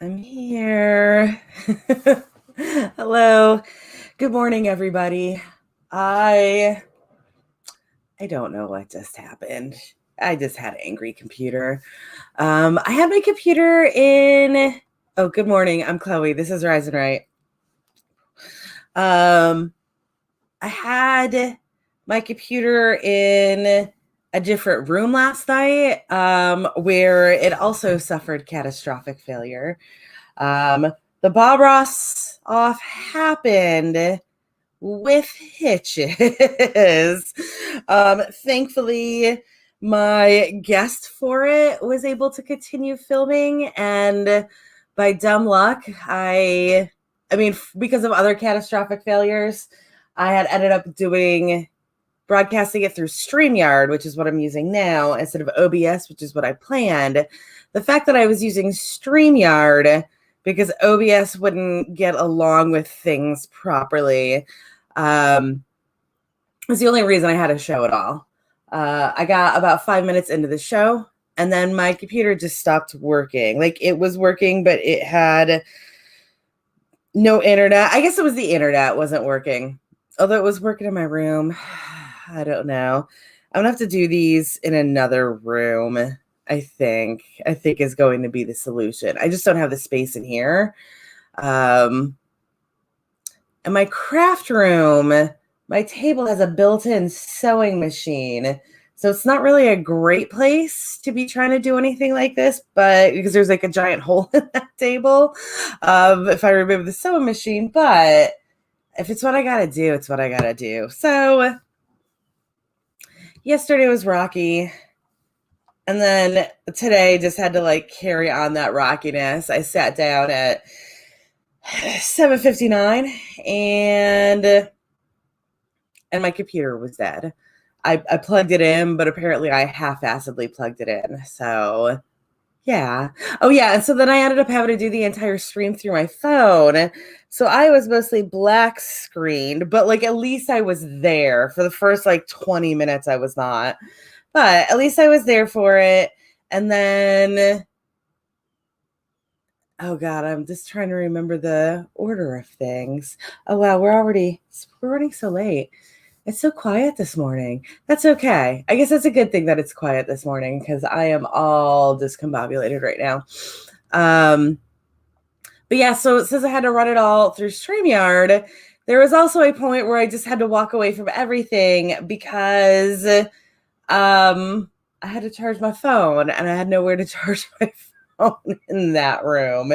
I'm here. Hello. Good morning, everybody. I I don't know what just happened. I just had an angry computer. I had my computer in. Oh, good morning. I'm Chloe. This is Rise and Right. Um, I had my computer in a different room last night, where it also suffered catastrophic failure. Um, the Bob Ross off happened with hitches. Thankfully, my guest for it was able to continue filming, and by dumb luck, I mean, because of other catastrophic failures, I had ended up doing broadcasting it through StreamYard, which is what I'm using now, instead of OBS, which is what I planned. The fact that I was using StreamYard because OBS wouldn't get along with things properly was the only reason I had a show at all. I got about 5 minutes into the show, and then my computer just stopped working. Like, it was working, but it had no internet. I guess it was the internet wasn't working, although it was working in my room. I don't know. I'm gonna have to do these in another room. I think is going to be the solution. I just don't have the space in here. Um, and my craft room, my table has a built-in sewing machine. So it's not really a great place to be trying to do anything like this, but because there's like a giant hole in that table, if I remove the sewing machine. But if it's what I gotta do, it's what I gotta do. So yesterday was rocky. And then today just had to like carry on that rockiness. I sat down at 7:59 and my computer was dead. I plugged it in, but apparently I half-assedly plugged it in. So yeah. Oh yeah. And so then I ended up having to do the entire stream through my phone. So I was mostly black screened, but like at least I was there for the first like 20 minutes. I was not, but at least I was there for it. And then, oh God, I'm just trying to remember the order of things. Oh wow, we're running so late. It's so quiet this morning. That's okay. I guess that's a good thing that it's quiet this morning because I am all discombobulated right now. Um, but yeah, so since I had to run it all through StreamYard, there was also a point where I just had to walk away from everything because I had to charge my phone and I had nowhere to charge my phone in that room.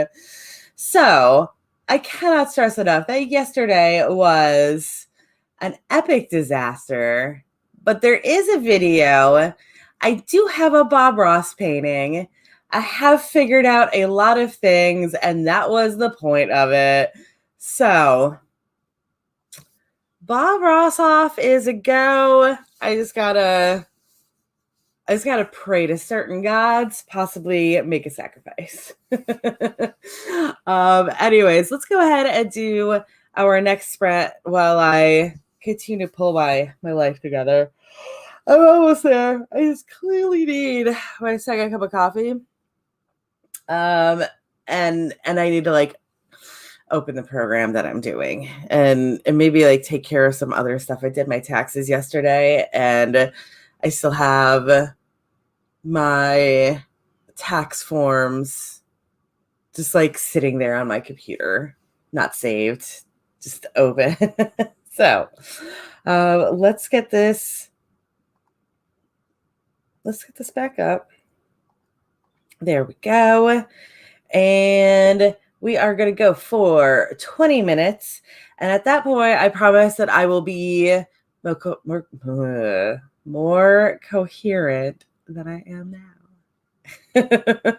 So I cannot stress enough that yesterday was an epic disaster, but there is a video. I do have a Bob Ross painting. I have figured out a lot of things, and that was the point of it. So, Bob Ross off is a go. I just gotta pray to certain gods, possibly make a sacrifice. Anyways, let's go ahead and do our next sprint while I continue to pull my life together. I'm almost there. I just clearly need my second cup of coffee. Um, and I need to like open the program that I'm doing and maybe like take care of some other stuff. I did my taxes yesterday, and I still have my tax forms just like sitting there on my computer, not saved, just open. So let's get this back up. There we go. And we are going to go for 20 minutes. And at that point, I promise that I will be more coherent than I am now.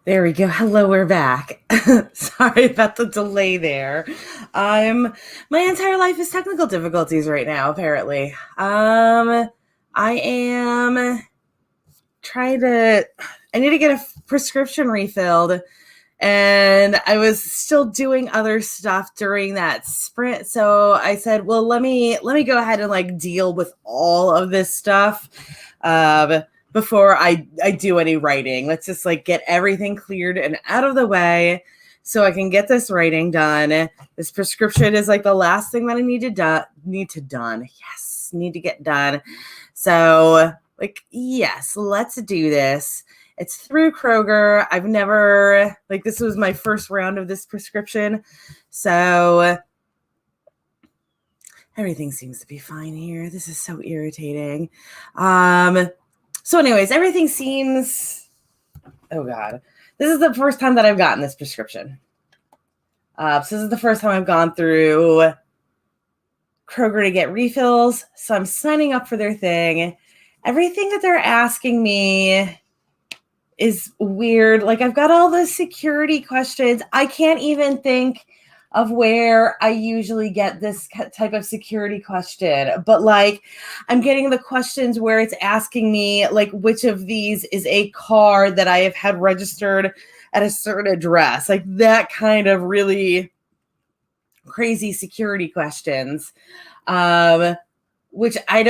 There we go. Hello, we're back. Sorry about the delay there. My entire life is technical difficulties right now, apparently. I am I need to get a prescription refilled, and I was still doing other stuff during that sprint. So I said, well, let me go ahead and like deal with all of this stuff. Before I do any writing. Let's just like get everything cleared and out of the way so I can get this writing done. This prescription is like the last thing that I need to done. Yes, need to get done. So like, yes, let's do this. It's through Kroger. I've never, like, this was my first round of this prescription. So everything seems to be fine here. This is so irritating. So anyways, everything seems, oh God, this is the first time that I've gotten this prescription. So this is the first time I've gone through Kroger to get refills. So I'm signing up for their thing. Everything that they're asking me is weird. Like, I've got all the security questions. I can't even think of where I usually get this type of security question, but like I'm getting the questions where it's asking me like which of these is a car that I have had registered at a certain address, like that kind of really crazy security questions, which I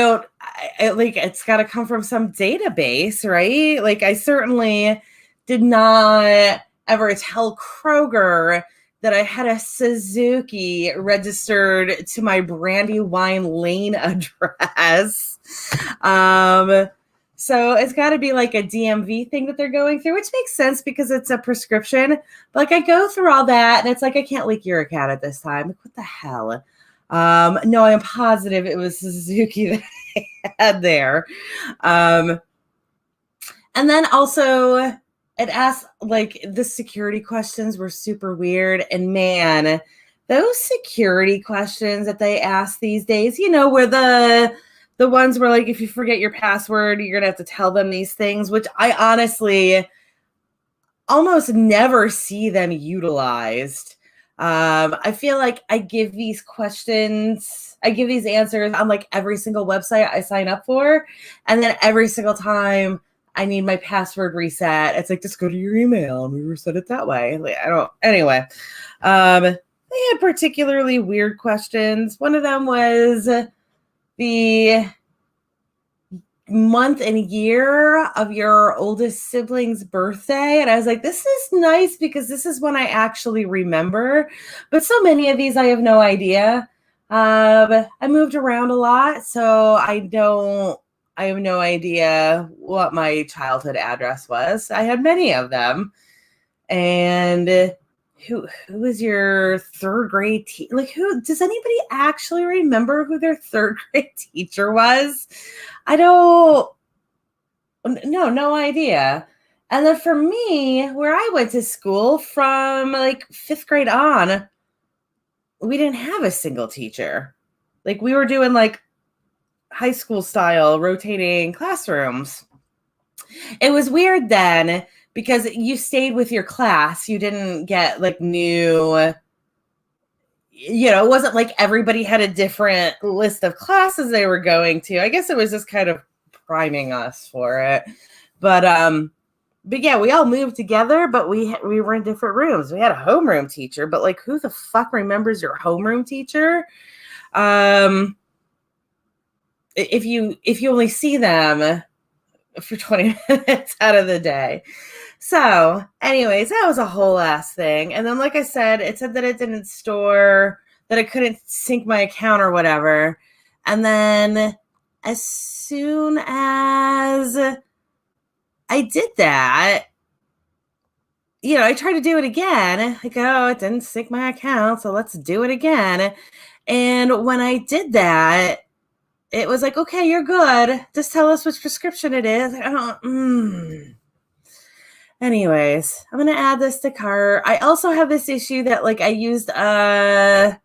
like, it's got to come from some database, right? Like I certainly did not ever tell Kroger that I had a Suzuki registered to my Brandywine Lane address. So it's got to be like a DMV thing that they're going through, which makes sense because it's a prescription. But like I go through all that, and it's like, I can't leak your account at this time. Like, what the hell? No, I am positive it was Suzuki that I had there. And then also, it asked, like, the security questions were super weird. And man, those security questions that they ask these days, you know, where the ones where, like, if you forget your password, you're going to have to tell them these things, which I honestly almost never see them utilized. I feel like I give these answers on like every single website I sign up for. And then every single time I need my password reset, it's like, just go to your email and we reset it that way. Like, anyway. They had particularly weird questions. One of them was the month and year of your oldest sibling's birthday. And I was like, this is nice because this is when I actually remember. But so many of these, I have no idea. I moved around a lot, so I have no idea what my childhood address was. I had many of them. And who was your third grade teacher? Like, who does anybody actually remember who their third grade teacher was? No idea. And then for me, where I went to school from like 5th grade on, we didn't have a single teacher. Like, we were doing like high school style rotating classrooms. It was weird then because you stayed with your class. You didn't get like new, you know, it wasn't like everybody had a different list of classes they were going to. I guess it was just kind of priming us for it. But yeah, we all moved together, but we were in different rooms. We had a homeroom teacher, but like, who the fuck remembers your homeroom teacher? If you only see them for 20 minutes out of the day. So anyways, that was a whole ass thing. And then, like I said, it said that it didn't store, that it couldn't sync my account or whatever. And then as soon as I did that, you know, I tried to do it again. Like, oh, it didn't sync my account, so let's do it again. And when I did that, it was like, okay, you're good. Just tell us which prescription it is. Anyways, I'm going to add this to cart. I also have this issue that like I used, oh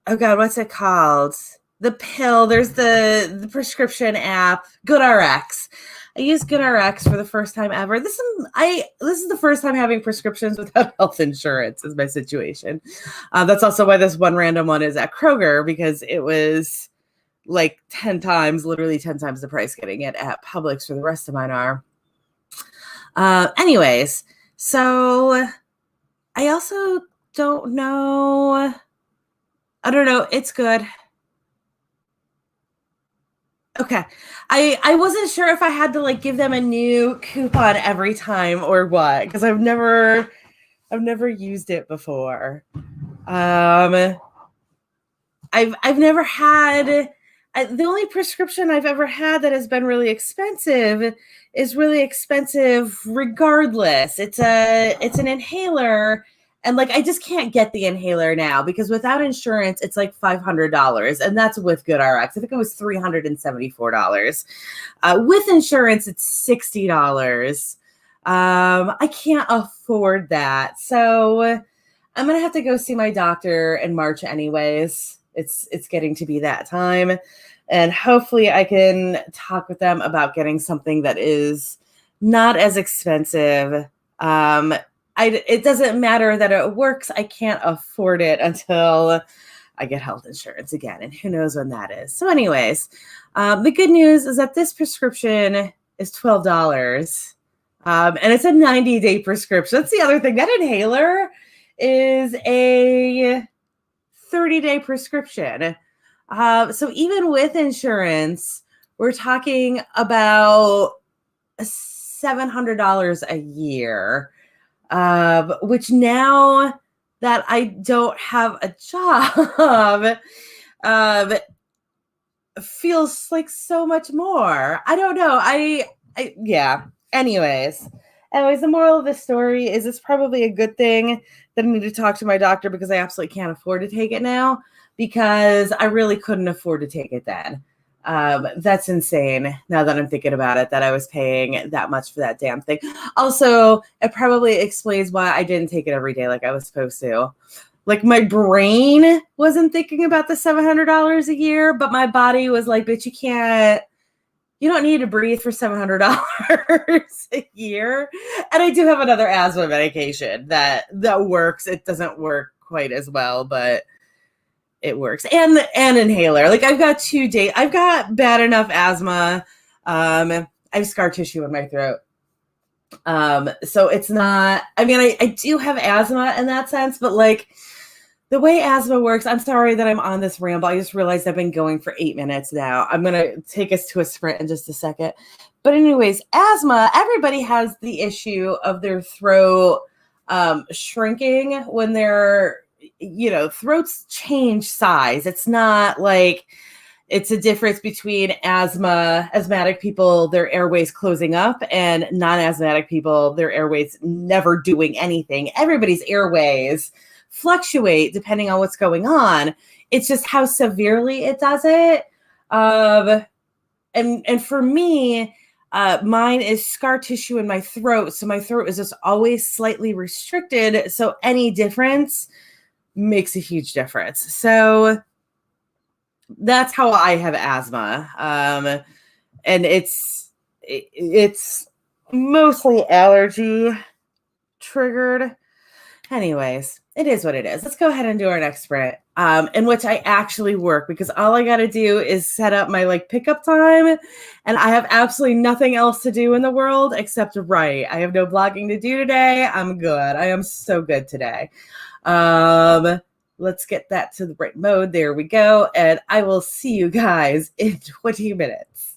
God, what's it called? The pill. There's the prescription app, GoodRx. I used GoodRx for the first time ever. This is the first time having prescriptions without health insurance is my situation. That's also why this one random one is at Kroger, because it was like 10 times, literally 10 times the price getting it at Publix for the rest of mine are. Anyways, so I also don't know. I don't know. It's good. Okay. I wasn't sure if I had to like give them a new coupon every time or what, because I've never used it before. Um I've never had the only prescription I've ever had that has been really expensive is really expensive regardless. It's an inhaler, and like I just can't get the inhaler now because without insurance it's like $500, and that's with GoodRx. I think it was $374. With insurance it's $60. I can't afford that, so I'm gonna have to go see my doctor in March anyways. It's getting to be that time, and hopefully I can talk with them about getting something that is not as expensive. It doesn't matter that it works. I can't afford it until I get health insurance again, and who knows when that is. So, anyways, the good news is that this prescription is $12. And it's a 90-day prescription. That's the other thing. That inhaler is a 30-day prescription. So even with insurance, we're talking about $700 a year, which now that I don't have a job, feels like so much more. I don't know. Yeah. Anyways, the moral of the story is it's probably a good thing that I need to talk to my doctor because I absolutely can't afford to take it now because I really couldn't afford to take it then. That's insane now that I'm thinking about it, that I was paying that much for that damn thing. Also, it probably explains why I didn't take it every day like I was supposed to. Like my brain wasn't thinking about the $700 a year, but my body was like, bitch, you don't need to breathe for $700 a year. And I do have another asthma medication that works. It doesn't work quite as well, but it works. And inhaler. Like I've got bad enough asthma. I have scar tissue in my throat. So it's not, I mean, I do have asthma in that sense, but like the way asthma works, I'm sorry that I'm on this ramble. I just realized I've been going for 8 minutes now. I'm going to take us to a sprint in just a second. But anyways, asthma, everybody has the issue of their throat shrinking when their, throats change size. It's not like it's a difference between asthmatic people, their airways closing up, and non-asthmatic people, their airways never doing anything. Everybody's airways fluctuate depending on what's going on. It's just how severely it does it. And for me, mine is scar tissue in my throat. So my throat is just always slightly restricted. So any difference makes a huge difference. So that's how I have asthma. And it's mostly allergy triggered. Anyways, it is what it is. Let's go ahead and do our next sprint, in which I actually work because all I got to do is set up my like pickup time, and I have absolutely nothing else to do in the world except to write. I have no blogging to do today. I'm good. I am so good today. Let's get that to the right mode. There we go. And I will see you guys in 20 minutes.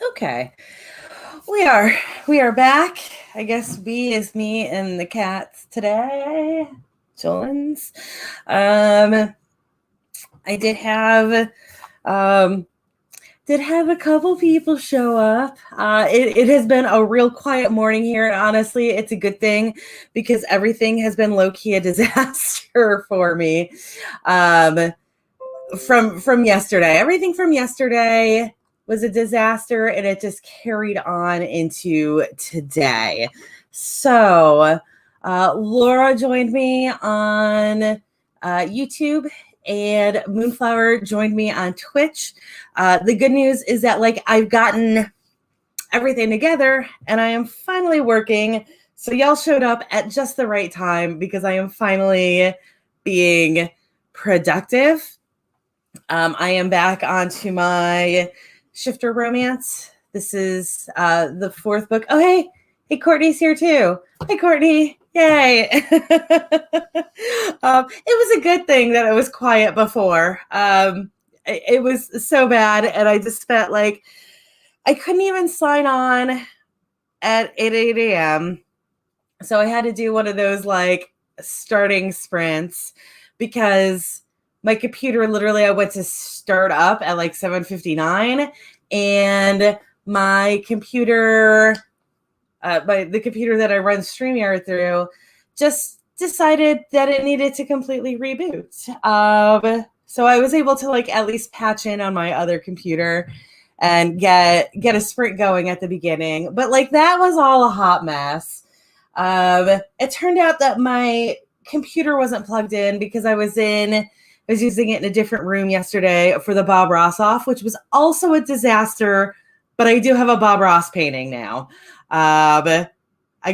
Okay. We are back. I guess B is me and the cats today. Chillins. I did have a couple people show up. It has been a real quiet morning here, and honestly, it's a good thing because everything has been low-key a disaster for me. From yesterday, everything from yesterday was a disaster, and it just carried on into today. So Laura joined me on YouTube, and Moonflower joined me on Twitch. The good news is that I've gotten everything together, and I am finally working. So y'all showed up at just the right time because I am finally being productive. I am back onto my shifter romance. This is the fourth book. Oh, hey, Courtney's here too. Hey, Courtney. Yay. It was a good thing that it was quiet before. It was so bad, and I just felt like I couldn't even sign on at 8 a.m. So I had to do one of those starting sprints because my computer, literally, I went to start up at 7:59, and my computer, the computer that I run StreamYard through, just decided that it needed to completely reboot. So I was able to at least patch in on my other computer and get a sprint going at the beginning. But that was all a hot mess. It turned out that my computer wasn't plugged in because I was using it in a different room yesterday for the Bob Ross off, which was also a disaster, but I do have a Bob Ross painting now. I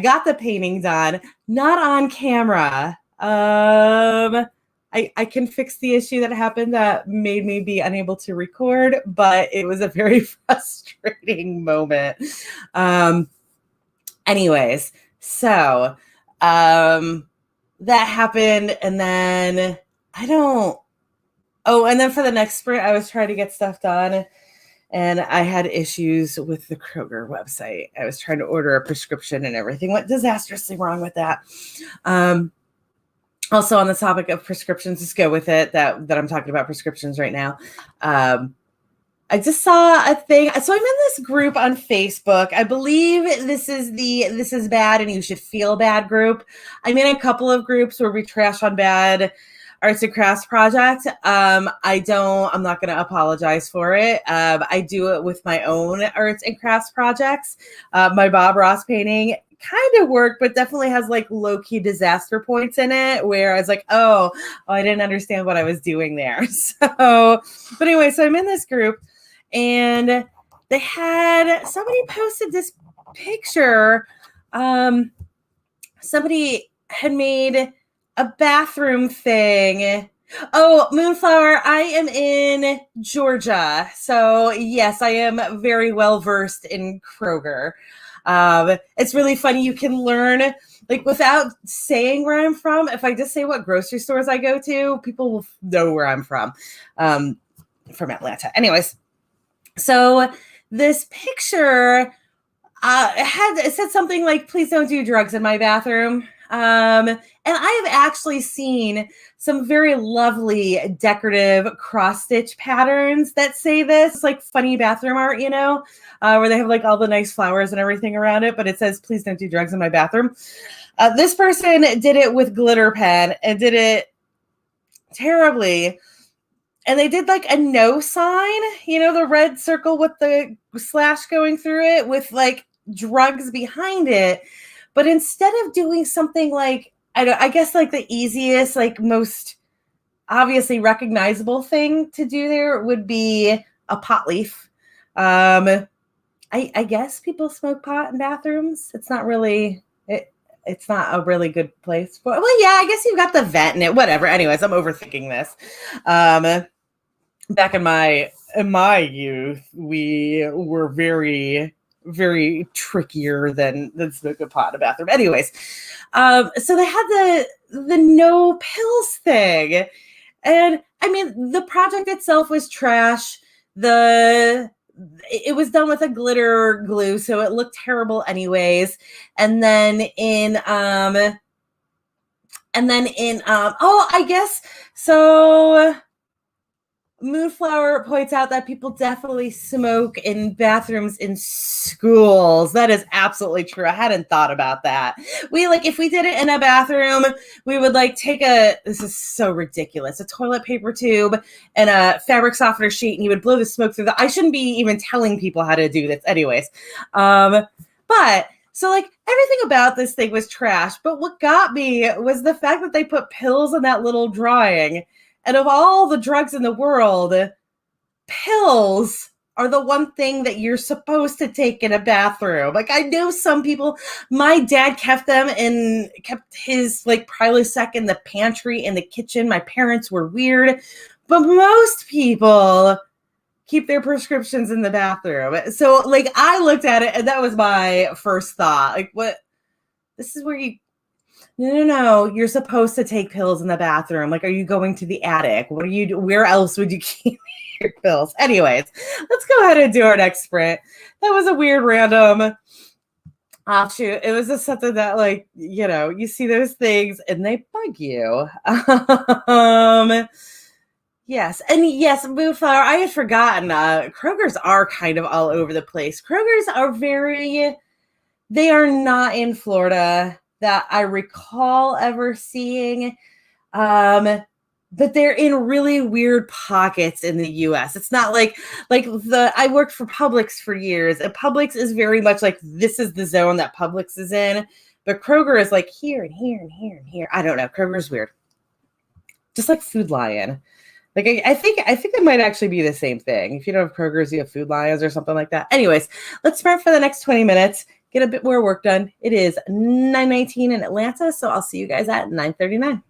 got the painting done, not on camera. I can fix the issue that happened that made me be unable to record, but it was a very frustrating moment. Anyways, so that happened, and then and then for the next sprint, I was trying to get stuff done, and I had issues with the Kroger website. I was trying to order a prescription, and everything went disastrously wrong with that. Also, on the topic of prescriptions, just go with it that I'm talking about prescriptions right now. I just saw a thing. So I'm in this group on Facebook. I believe this is bad and you should feel bad group. I'm in a couple of groups where we trash on bad arts and crafts projects. I'm not going to apologize for it. I do it with my own arts and crafts projects. My Bob Ross painting kind of worked, but definitely has low-key disaster points in it where I was oh, I didn't understand what I was doing there. But anyway, so I'm in this group, and somebody posted this picture. Somebody had made a bathroom thing. Oh, Moonflower, I am in Georgia. So yes, I am very well versed in Kroger. It's really funny. You can learn without saying where I'm from. If I just say what grocery stores I go to, people will know where I'm from Atlanta. Anyways, so this picture it said something like, "Please don't do drugs in my bathroom." And I have actually seen some very lovely decorative cross-stitch patterns that say this, funny bathroom art, where they have all the nice flowers and everything around it, but it says, "Please don't do drugs in my bathroom." This person did it with glitter pen and did it terribly. And they did a no sign, the red circle with the slash going through it with drugs behind it. But instead of doing something I guess the easiest, most obviously recognizable thing to do there would be a pot leaf. I guess people smoke pot in bathrooms. It's not really it's not a really good place for. Well, yeah, I guess you've got the vent in it. Whatever. Anyways, I'm overthinking this. Back in my youth, we were very, very trickier than smoking pot in a bathroom. Anyways, so they had the no pills thing, and I mean the project itself was trash. The it was done with a glitter glue, so it looked terrible anyways. And then in oh, I guess so. Moonflower points out that people definitely smoke in bathrooms in schools. That is absolutely true. I hadn't thought about that. We like if we did it in a bathroom, we would like take this is so ridiculous, a toilet paper tube and a fabric softener sheet, and you would blow the smoke through I shouldn't be even telling people how to do this anyways. But so like everything about this thing was trash, but what got me was the fact that they put pills in that little drawing. And of all the drugs in the world, pills are the one thing that you're supposed to take in a bathroom. Like I know some people, my dad kept them and kept his like Prilosec in the pantry in the kitchen. My parents were weird, but most people keep their prescriptions in the bathroom. So like I looked at it and that was my first thought. Like what? This is where you no. You're supposed to take pills in the bathroom. Like, are you going to the attic? What are you do? Where else would you keep your pills? Anyways, let's go ahead and do our next sprint. That was a weird random offshoot. It was just something that, like, you see those things and they bug you. Yes. And yes, Moonflower, I had forgotten. Kroger's are kind of all over the place. Kroger's are they are not in Florida that I recall ever seeing. But they're in really weird pockets in the US. It's not like I worked for Publix for years, and Publix is very much like this is the zone that Publix is in. But Kroger is like here and here and here and here. I don't know. Kroger's weird. Just like Food Lion. Like I think it might actually be the same thing. If you don't have Kroger's, you have Food Lions or something like that. Anyways, let's sprint for the next 20 minutes. Get a bit more work done. It is 9:19 in Atlanta, so I'll see you guys at 9:39.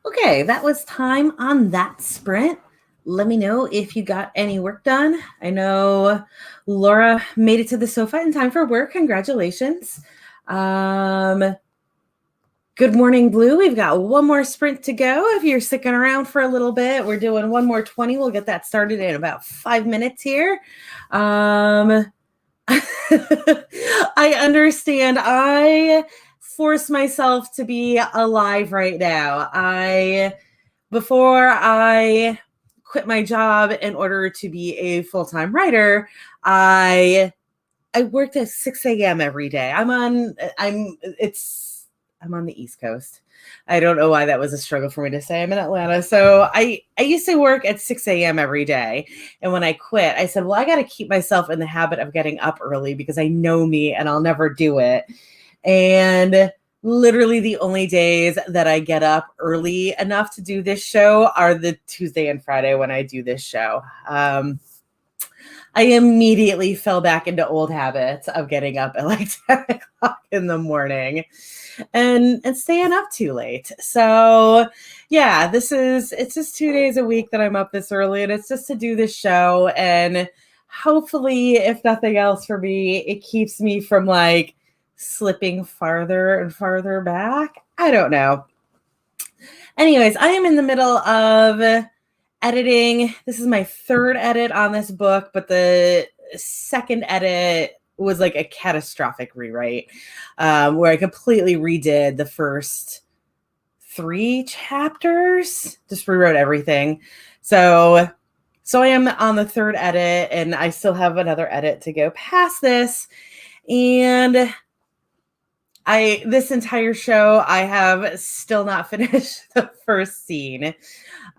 Okay, that was time on that sprint. Let me know if you got any work done. I know Laura made it to the sofa in time for work. Congratulations. Good morning, Blue. We've got one more sprint to go. If you're sticking around for a little bit, we're doing one more 20. We'll get that started in about 5 minutes here. I understand. I force myself to be alive right now. Before I quit my job in order to be a full-time writer, I worked at 6 a.m. every day. I'm on the East Coast. I don't know why that was a struggle for me to say. I'm in Atlanta. So I used to work at 6 a.m. every day. And when I quit, I said, well, I got to keep myself in the habit of getting up early because I know me and I'll never do it. And literally the only days that I get up early enough to do this show are the Tuesday and Friday when I do this show. I immediately fell back into old habits of getting up at like 10 o'clock in the morning and staying up too late. So yeah, it's just 2 days a week that I'm up this early, and it's just to do this show. And hopefully, if nothing else for me, it keeps me from like slipping farther and farther back. I don't know. Anyways, I am in the middle of editing. This is my third edit on this book, but the second edit was like a catastrophic rewrite, where I completely redid the first 3 chapters, just rewrote everything. So I am on the third edit, and I still have another edit to go past this. And this entire show, I have still not finished the first scene.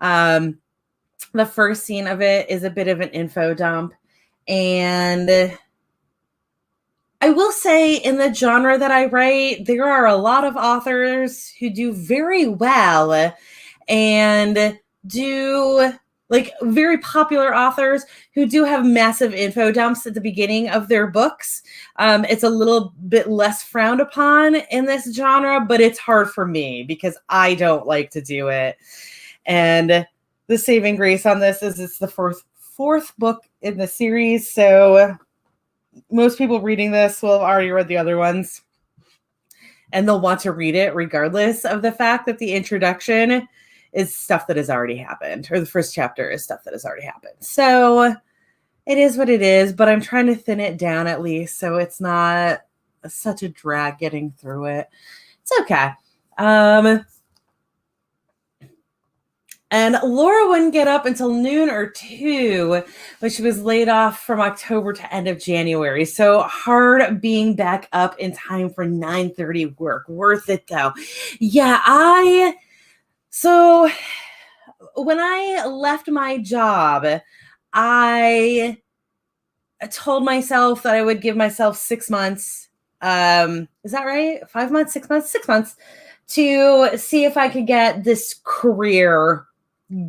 The first scene of it is a bit of an info dump. And I will say, in the genre that I write, there are a lot of authors who do very well and do, like, very popular authors who do have massive info dumps at the beginning of their books. It's a little bit less frowned upon in this genre, but it's hard for me because I don't like to do it. And the saving grace on this is it's the fourth book in the series, so most people reading this will have already read the other ones, and they'll want to read it regardless of the fact that the introduction is stuff that has already happened, or the first chapter is stuff that has already happened. So it is what it is, but I'm trying to thin it down at least so it's not such a drag getting through it. It's okay. And Laura wouldn't get up until noon or 2, but she was laid off from October to end of January. So hard being back up in time for 9:30 work. Worth it though. Yeah, so when I left my job, I told myself that I would give myself 6 months. Is that right? 5 months, 6 months, 6 months to see if I could get this career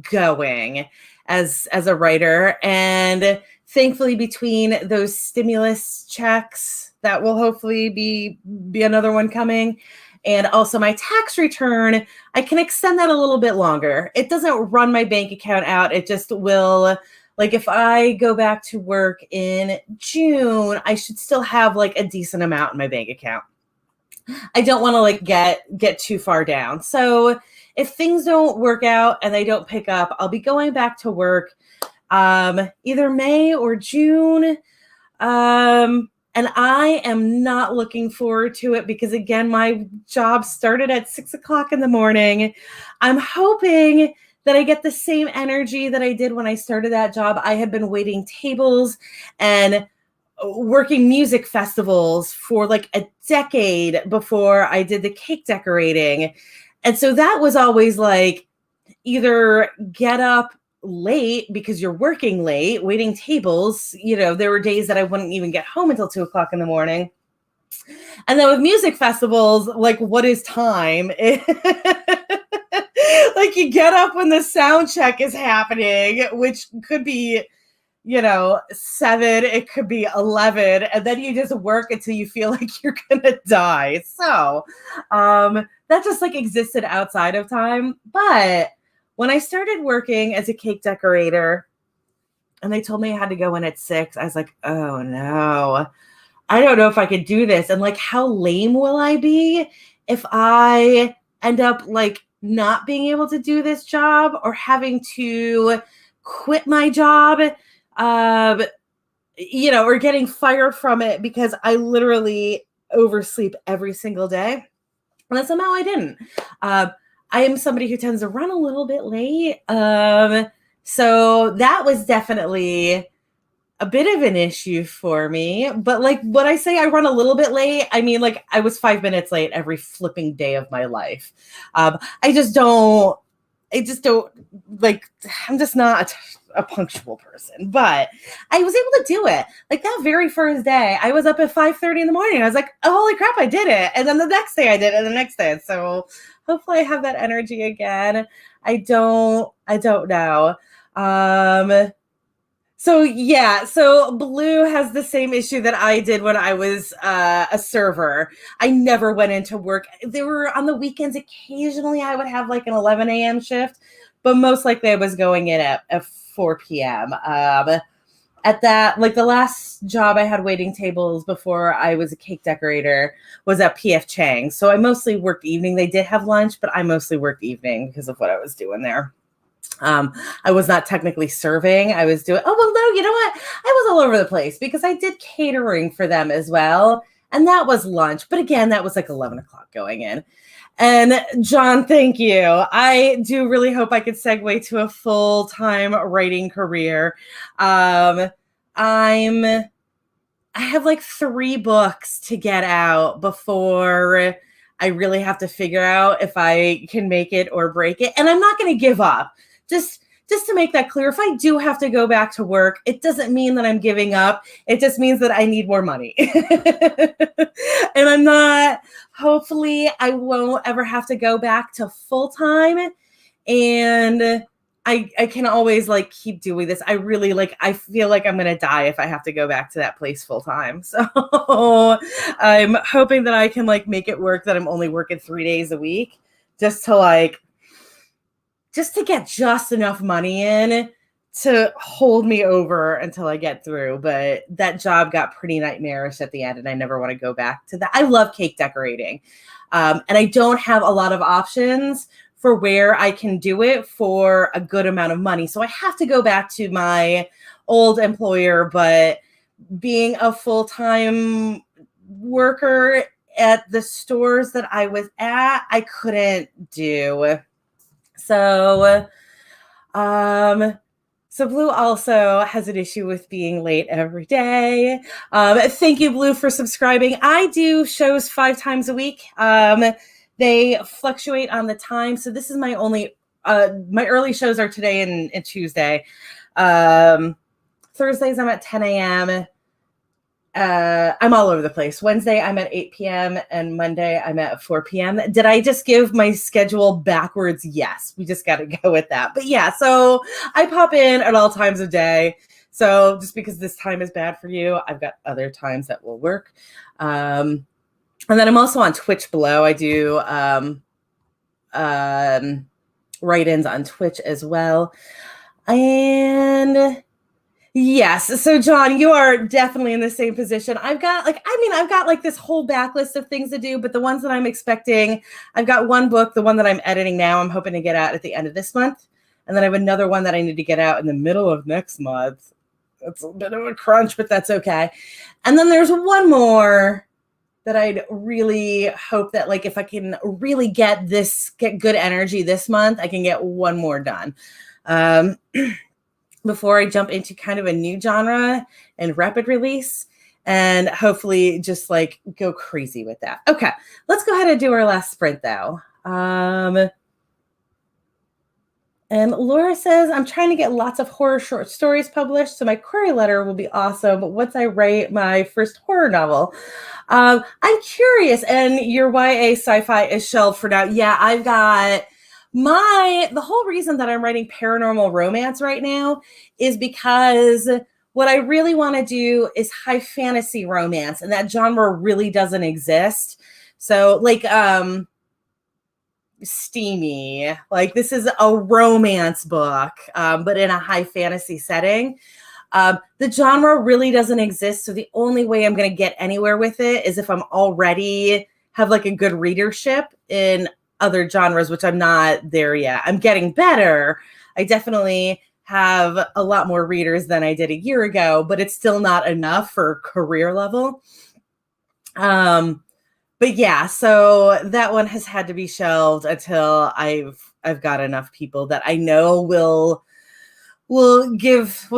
going as a writer. And thankfully, between those stimulus checks that will hopefully be another one coming, and also my tax return, I can extend that a little bit longer. It doesn't run my bank account out. It just will, like, if I go back to work in June, I should still have like a decent amount in my bank account. I don't want to like get too far down. So if things don't work out and they don't pick up, I'll be going back to work either May or June. And I am not looking forward to it because, again, my job started at 6 o'clock in the morning. I'm hoping that I get the same energy that I did when I started that job. I have been waiting tables and working music festivals for like a decade before I did the cake decorating. And so that was always like, either get up late because you're working late, waiting tables. You know, there were days that I wouldn't even get home until 2 o'clock in the morning. And then with music festivals, like, what is time? Like, you get up when the sound check is happening, which could be, 7, it could be 11, and then you just work until you feel like you're gonna die. So that just like existed outside of time. But when I started working as a cake decorator and they told me I had to go in at 6, I was like, oh no, I don't know if I could do this. And like, how lame will I be if I end up like not being able to do this job or having to quit my job, or getting fired from it because I literally oversleep every single day. And then somehow I didn't. I am somebody who tends to run a little bit late. So that was definitely a bit of an issue for me. But like when I say I run a little bit late, I mean like I was 5 minutes late every flipping day of my life. I just don't like, I'm just not a punctual person, but I was able to do it. Like that very first day, I was up at 5:30 in the morning. I was like, oh, holy crap, I did it. And then the next day I did it, and the next day. So hopefully I have that energy again. I don't know. So Blue has the same issue that I did when I was a server. I never went into work. They were on the weekends. Occasionally I would have like an 11 a.m. shift, but most likely I was going in at 4 p.m. At that, like the last job I had waiting tables before I was a cake decorator was at PF Chang's. So I mostly worked evening. They did have lunch, but I mostly worked evening because of what I was doing there. I was not technically serving. I was doing, you know what? I was all over the place because I did catering for them as well. And that was lunch. But again, that was like 11 o'clock going in. And John, thank you. I do really hope I could segue to a full-time writing career. I have like 3 books to get out before I really have to figure out if I can make it or break it. And I'm not going to give up. Just to make that clear, if I do have to go back to work, it doesn't mean that I'm giving up. It just means that I need more money. And hopefully I won't ever have to go back to full-time. And I can always like keep doing this. I really I feel like I'm going to die if I have to go back to that place full-time. So I'm hoping that I can like make it work, that I'm only working 3 days a week just to get just enough money in to hold me over until I get through. But that job got pretty nightmarish at the end, and I never want to go back to that. I love cake decorating. And I don't have a lot of options for where I can do it for a good amount of money. So I have to go back to my old employer, but being a full-time worker at the stores that I was at, I couldn't do. So Blue also has an issue with being late every day. Thank you, Blue, for subscribing. I do shows 5 times a week. They fluctuate on the time. So this is my only, my early shows are today and Tuesday. Thursdays I'm at 10 a.m. I'm all over the place. Wednesday, I'm at 8 p.m. and Monday, I'm at 4 p.m. Did I just give my schedule backwards? Yes, we just got to go with that. But yeah, so I pop in at all times of day. So just because this time is bad for you, I've got other times that will work. And then I'm also on Twitch below. I do write-ins on Twitch as well. And yes. So John, you are definitely in the same position. I've got this whole backlist of things to do, but the ones that I'm expecting, I've got one book, the one that I'm editing now, I'm hoping to get out at the end of this month. And then I have another one that I need to get out in the middle of next month. That's a bit of a crunch, but that's okay. And then there's one more that I'd really hope that like, if I can really get good energy this month, I can get one more done. Before I jump into kind of a new genre and rapid release, and hopefully just like go crazy with that. Okay, let's go ahead and do our last sprint though. And Laura says, I'm trying to get lots of horror short stories published, so my query letter will be awesome. But once I write my first horror novel, I'm curious. And your YA sci-fi is shelved for now. Yeah, I've got the whole reason that I'm writing paranormal romance right now is because what I really want to do is high fantasy romance, and that genre really doesn't exist. So like steamy, like this is a romance book, but in a high fantasy setting. The genre really doesn't exist. So the only way I'm going to get anywhere with it is if I'm already have like a good readership in other genres, which I'm not there yet. I'm getting better. I definitely have a lot more readers than I did a year ago, but it's still not enough for career level. But yeah, so that one has had to be shelved until I've got enough people that I know will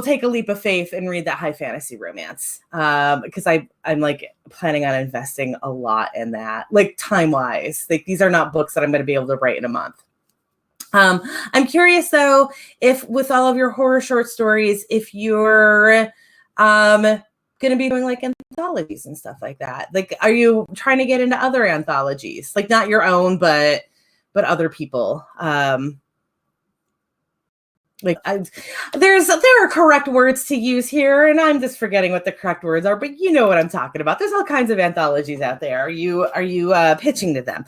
take a leap of faith and read that high fantasy romance, because I'm like planning on investing a lot in that, like time wise. Like these are not books that I'm going to be able to write in a month. I'm curious though, if with all of your horror short stories, if you're going to be doing like anthologies and stuff like that. Like, are you trying to get into other anthologies, like not your own, but other people? There are correct words to use here, and I'm just forgetting what the correct words are, but you know what I'm talking about. There's all kinds of anthologies out there. Are you pitching to them?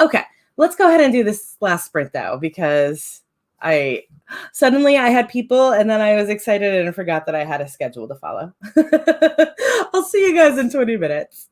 Okay, let's go ahead and do this last sprint though, because I had people and then I was excited and forgot that I had a schedule to follow. I'll see you guys in 20 minutes.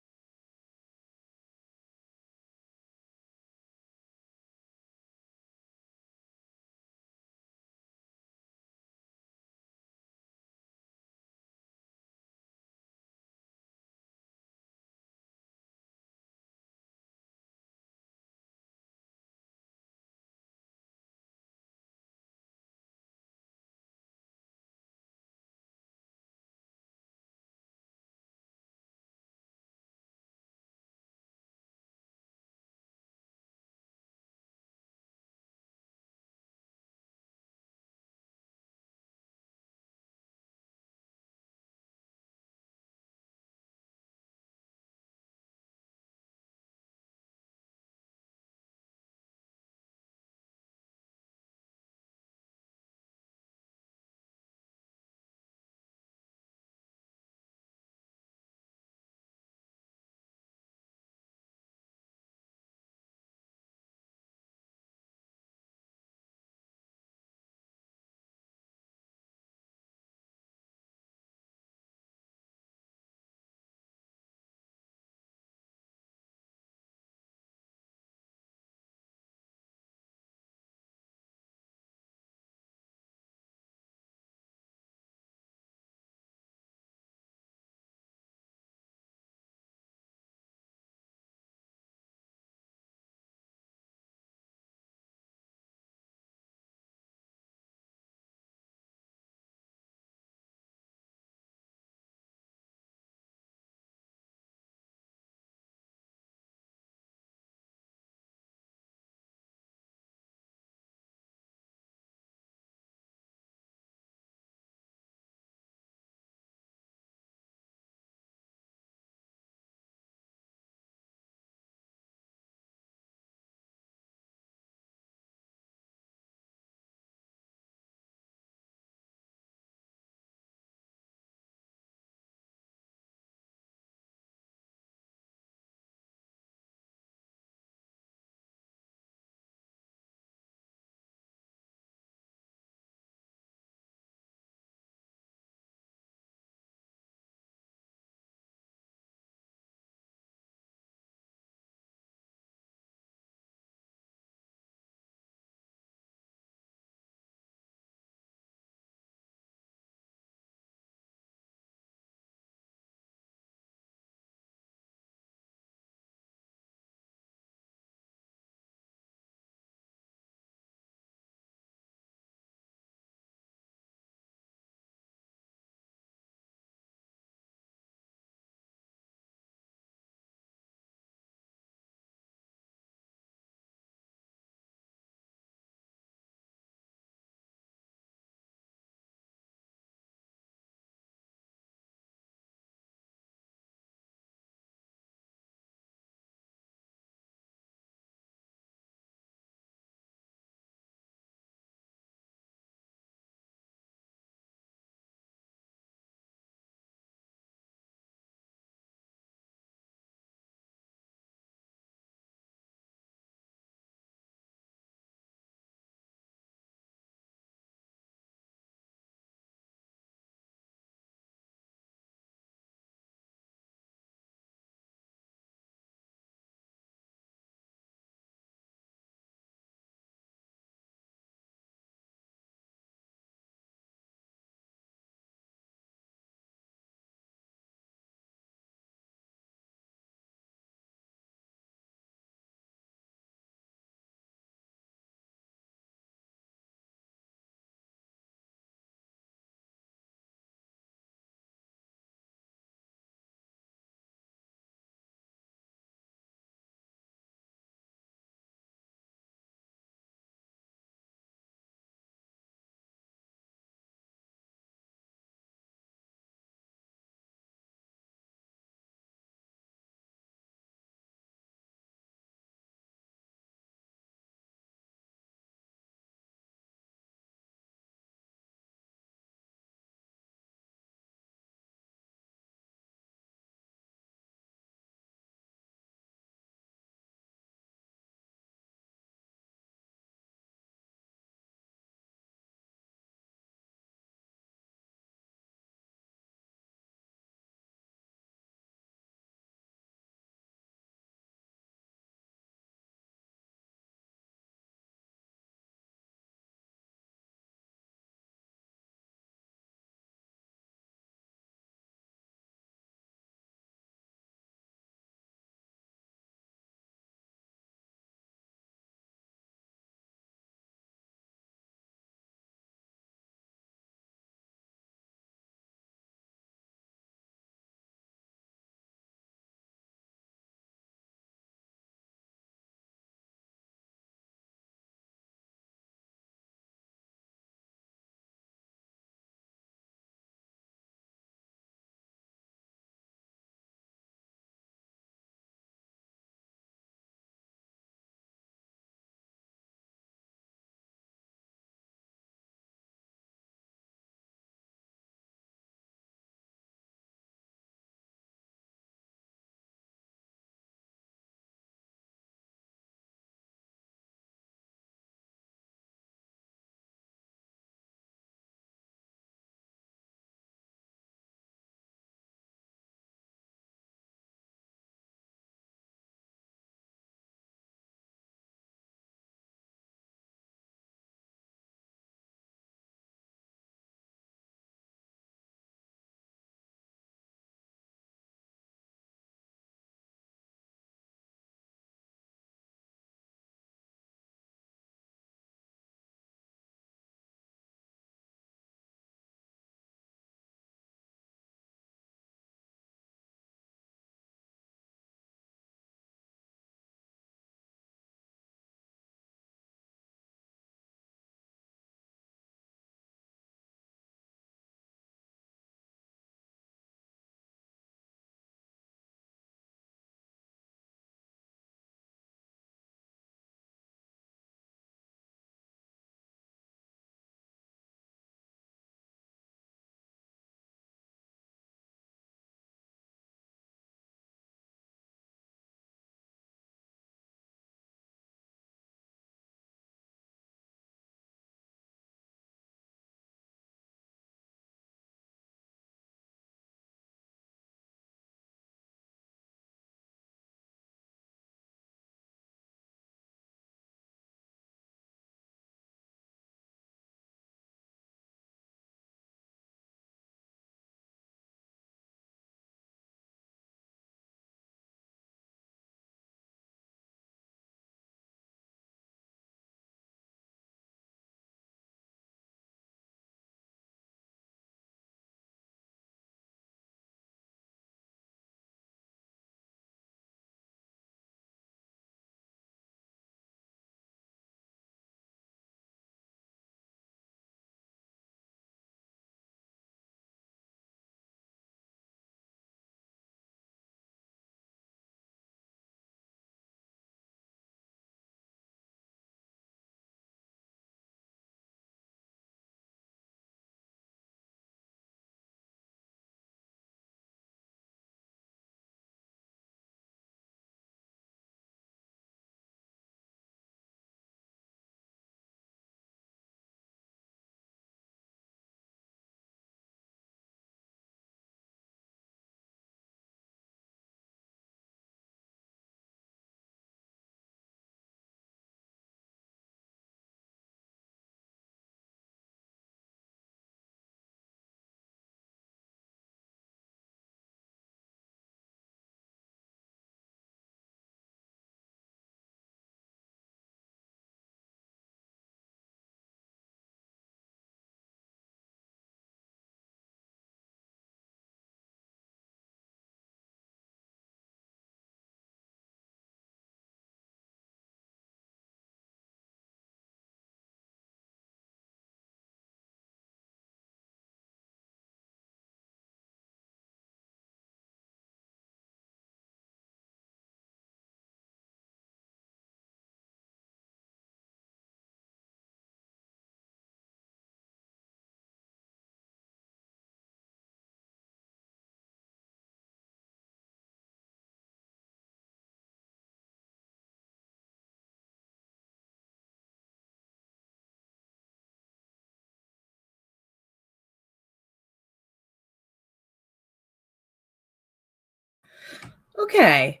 Okay,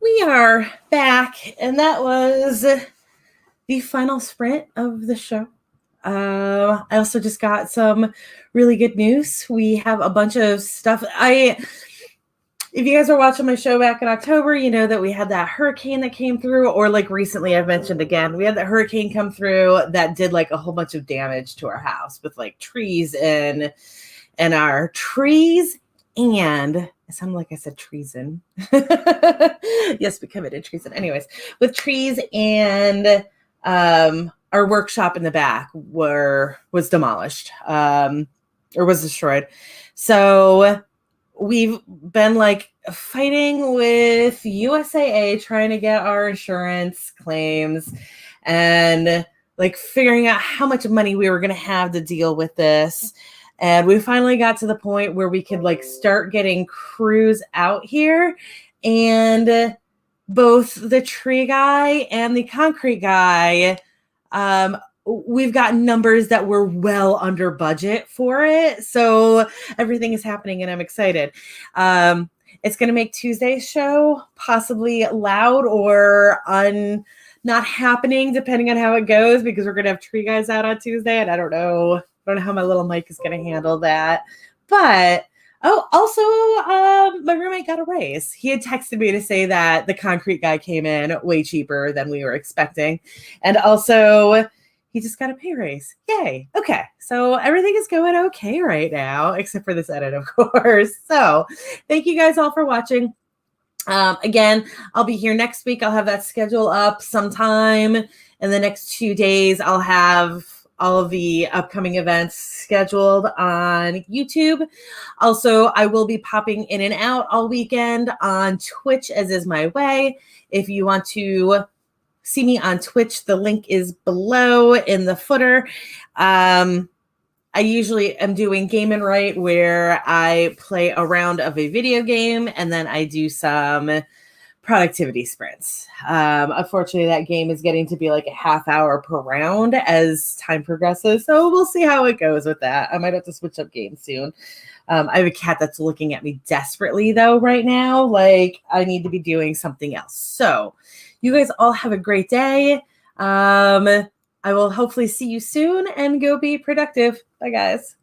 we are back, and that was the final sprint of the show. I also just got some really good news. We have a bunch of stuff. If you guys were watching my show back in October, you know that we had that hurricane that came through, or like recently I've mentioned again, we had that hurricane come through that did like a whole bunch of damage to our house with like trees and our trees. And it sounded like I said treason. Yes, we committed treason. Anyways, with trees and our workshop in the back was demolished or was destroyed. So we've been like fighting with USAA trying to get our insurance claims and like figuring out how much money we were going to have to deal with this. And we finally got to the point where we could like start getting crews out here, and both the tree guy and the concrete guy, we've got numbers that were well under budget for it. So everything is happening and I'm excited. It's going to make Tuesday's show possibly loud or not happening depending on how it goes, because we're going to have tree guys out on Tuesday and I don't know how my little mic is going to handle that. But also, my roommate got a raise. He had texted me to say that the concrete guy came in way cheaper than we were expecting. And also, he just got a pay raise. Yay. Okay. So everything is going okay right now, except for this edit, of course. So thank you guys all for watching. Again, I'll be here next week. I'll have that schedule up sometime in the next 2 days. I'll have all of the upcoming events scheduled on YouTube. Also, I will be popping in and out all weekend on Twitch, as is my way. If you want to see me on Twitch, the link is below in the footer. I usually am doing Game and Write, where I play a round of a video game and then I do some productivity sprints. Unfortunately, that game is getting to be like a half hour per round as time progresses. So we'll see how it goes with that. I might have to switch up games soon. I have a cat that's looking at me desperately though right now. Like I need to be doing something else. So you guys all have a great day. I will hopefully see you soon and go be productive. Bye guys.